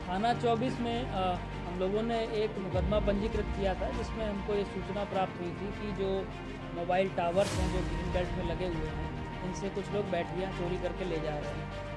थाना 24 में हम लोगों ने एक मुकदमा पंजीकृत किया था, जिसमें हमको ये सूचना प्राप्त हुई थी कि जो मोबाइल टावर्स हैं जो ग्रीन बेल्ट में लगे हुए हैं, इनसे कुछ लोग बैटरियां चोरी करके ले जा रहे हैं।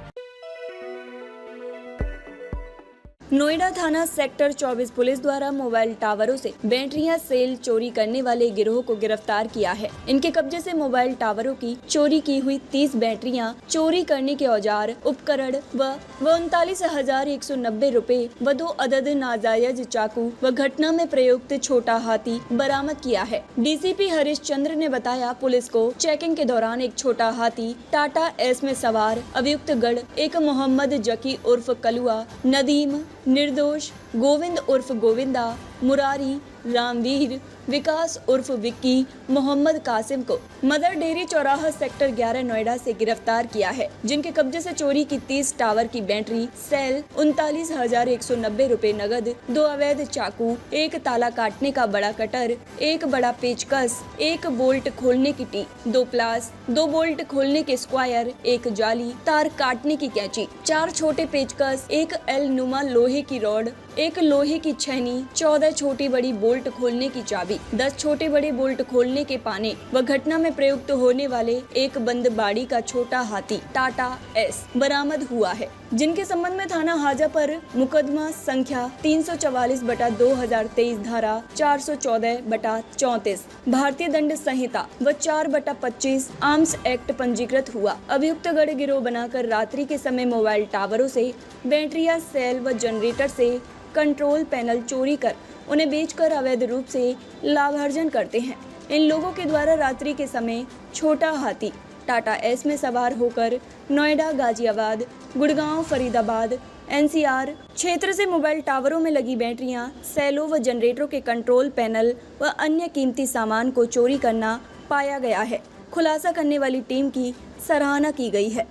नोएडा थाना सेक्टर 24 पुलिस द्वारा मोबाइल टावरों से बैटरियां सेल चोरी करने वाले गिरोह को गिरफ्तार किया है। इनके कब्जे से मोबाइल टावरों की चोरी की हुई 30 बैटरियां, चोरी करने के औजार, उपकरण व 39,190 रुपए व 2 अदद नाजायज चाकू व घटना में प्रयुक्त छोटा हाथी बरामद किया है। डीसीपी हरीश चंद्र ने बताया, पुलिस को चेकिंग के दौरान एक छोटा हाथी टाटा एस में सवार अभियुक्त गढ़, एक मोहम्मद जकी उर्फ कलुआ, नदीम, निर्दोष, गोविंद उर्फ गोविंदा, मुरारी, रामवीर, विकास उर्फ विक्की, मोहम्मद कासिम को मदर डेयरी चौराहा सेक्टर 11 नोएडा से गिरफ्तार किया है, जिनके कब्जे से चोरी की 30 टावर की बैटरी, सेल, 39,190 रुपए नगद, 2 अवैध चाकू, एक ताला काटने का बड़ा कटर, एक बड़ा पेचकस, एक बोल्ट खोलने की टी, 2 प्लास, 2 बोल्ट खोलने के स्क्वायर, एक जाली, तार काटने की कैंची, 4 छोटे पेचकस, एक एल नुमा लोहे की रॉड, एक लोहे की छेनी, 14 छोटी बड़ी बोल्ट खोलने की चाबी, 10 छोटे बड़े बोल्ट खोलने के पाने व घटना में प्रयुक्त होने वाले एक बंद बाड़ी का छोटा हाथी टाटा एस बरामद हुआ है, जिनके संबंध में थाना हाजा पर मुकदमा संख्या 344/2023 धारा 414/34 भारतीय दंड संहिता व 4/25 आर्म्स एक्ट पंजीकृत हुआ। अभियुक्त गढ़ गिरोह बनाकर रात्रि के समय मोबाइल टावरों से बैटरियां, सेल व जनरेटर से कंट्रोल पैनल चोरी कर उन्हें बेचकर अवैध रूप से लाभार्जन करते हैं। इन लोगों के द्वारा रात्रि के समय छोटा हाथी टाटा एस में सवार होकर नोएडा, गाजियाबाद, गुड़गांव, फरीदाबाद, एनसीआर क्षेत्र से मोबाइल टावरों में लगी बैटरियां, सेलों व जनरेटरों के कंट्रोल पैनल व अन्य कीमती सामान को चोरी करना पाया गया है। खुलासा करने वाली टीम की सराहना की गई है।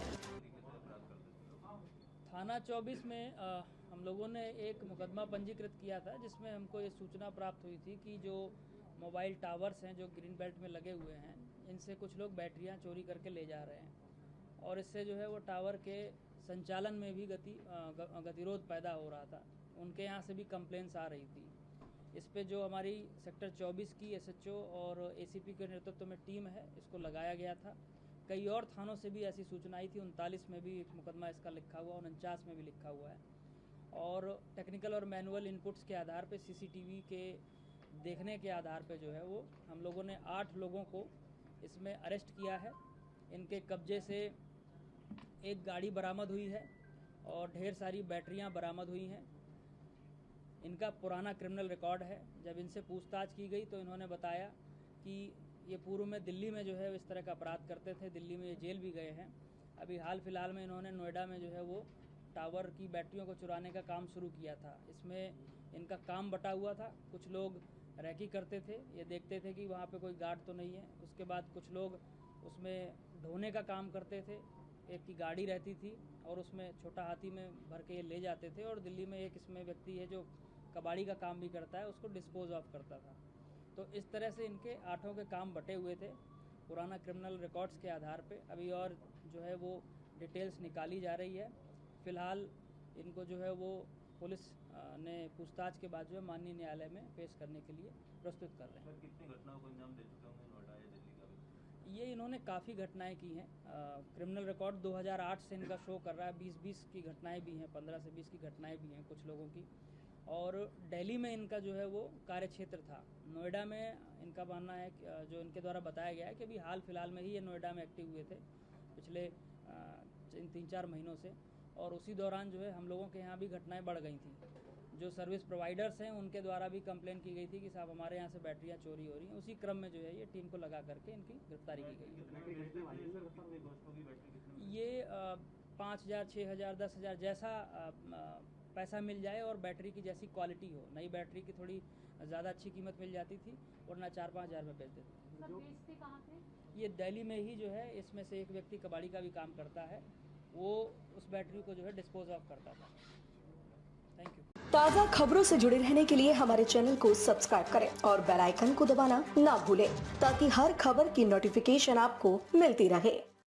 थाना 24 में हम लोगों ने एक मुकदमा पंजीकृत किया था, जिसमें हमको ये सूचना प्राप्त हुई थी कि जो मोबाइल टावर्स हैं जो ग्रीन बेल्ट में लगे हुए हैं, इनसे कुछ लोग बैटरियां चोरी करके ले जा रहे हैं और इससे जो है वो टावर के संचालन में भी गतिरोध पैदा हो रहा था। उनके यहाँ से भी कंप्लेंट्स आ रही थी। इस पे जो हमारी सेक्टर 24 की एसएचओ और एसीपी के नेतृत्व में टीम है, इसको लगाया गया था। कई और थानों से भी ऐसी सूचना आई थी। 39 में भी एक मुकदमा इसका लिखा हुआ, 49 में भी लिखा हुआ है। और टेक्निकल और मैनुअल इनपुट्स के आधार पे, सीसीटीवी के देखने के आधार पे जो है वो हम लोगों ने 8 लोगों को इसमें अरेस्ट किया है। इनके कब्जे से एक गाड़ी बरामद हुई है और ढेर सारी बैटरियां बरामद हुई हैं। इनका पुराना क्रिमिनल रिकॉर्ड है। जब इनसे पूछताछ की गई तो इन्होंने बताया कि ये पूर्व में दिल्ली में जो है इस तरह का अपराध करते थे, दिल्ली में ये जेल भी गए हैं। अभी हाल फिलहाल में इन्होंने नोएडा में जो है वो टावर की बैटरियों को चुराने का काम शुरू किया था। इसमें इनका काम बटा हुआ था। कुछ लोग रैकी करते थे, ये देखते थे कि वहाँ पे कोई गार्ड तो नहीं है। उसके बाद कुछ लोग उसमें ढोने का काम करते थे। एक की गाड़ी रहती थी और उसमें छोटा हाथी में भर के ये ले जाते थे। और दिल्ली में एक इसमें व्यक्ति है जो कबाड़ी का काम भी करता है, उसको डिस्पोज ऑफ करता था। तो इस तरह से इनके 8 के काम बटे हुए थे पुराना क्रिमिनल रिकॉर्ड्स के आधार पे। अभी और जो है वो डिटेल्स निकाली जा रही है। फ़िलहाल इनको जो है वो पुलिस ने पूछताछ के बाद जो है माननीय न्यायालय में पेश करने के लिए प्रस्तुत कर रहे हैं। कितनी घटनाओं को अंजाम दे चुके होंगे नोएडा या दिल्ली का भी? ये इन्होंने काफ़ी घटनाएं की हैं। क्रिमिनल रिकॉर्ड 2008 से इनका शो कर रहा है। 20-20 की घटनाएं भी हैं, 15 से 20 की घटनाएं भी हैं कुछ लोगों की। और दिल्ली में इनका जो है वो कार्य क्षेत्र था। नोएडा में इनका मानना है कि जो इनके द्वारा बताया गया है कि अभी हाल फिलहाल में ही ये नोएडा में एक्टिव हुए थे पिछले 3-4 महीनों से। और उसी दौरान जो है हम लोगों के यहाँ भी घटनाएं बढ़ गई थी। जो सर्विस प्रोवाइडर्स हैं उनके द्वारा भी कंप्लेन की गई थी कि साहब हमारे यहाँ से बैटरियाँ चोरी हो रही हैं। उसी क्रम में जो है ये टीम को लगा करके इनकी गिरफ्तारी की गई। ये 5,000, 6,000, 10,000 जैसा पैसा मिल जाए और बैटरी की जैसी क्वालिटी हो। नई बैटरी की थोड़ी ज़्यादा अच्छी कीमत मिल जाती थी, वरना 4-5 हज़ार में बेच देते थे। ये दिल्ली में ही जो है इसमें से एक व्यक्ति कबाड़ी का भी काम करता है, वो उस बैटरी को जो है डिस्पोज ऑफ करता था। Thank you. ताज़ा खबरों से जुड़े रहने के लिए हमारे चैनल को सब्सक्राइब करें और बेल आइकन को दबाना ना भूलें, ताकि हर खबर की नोटिफिकेशन आपको मिलती रहे।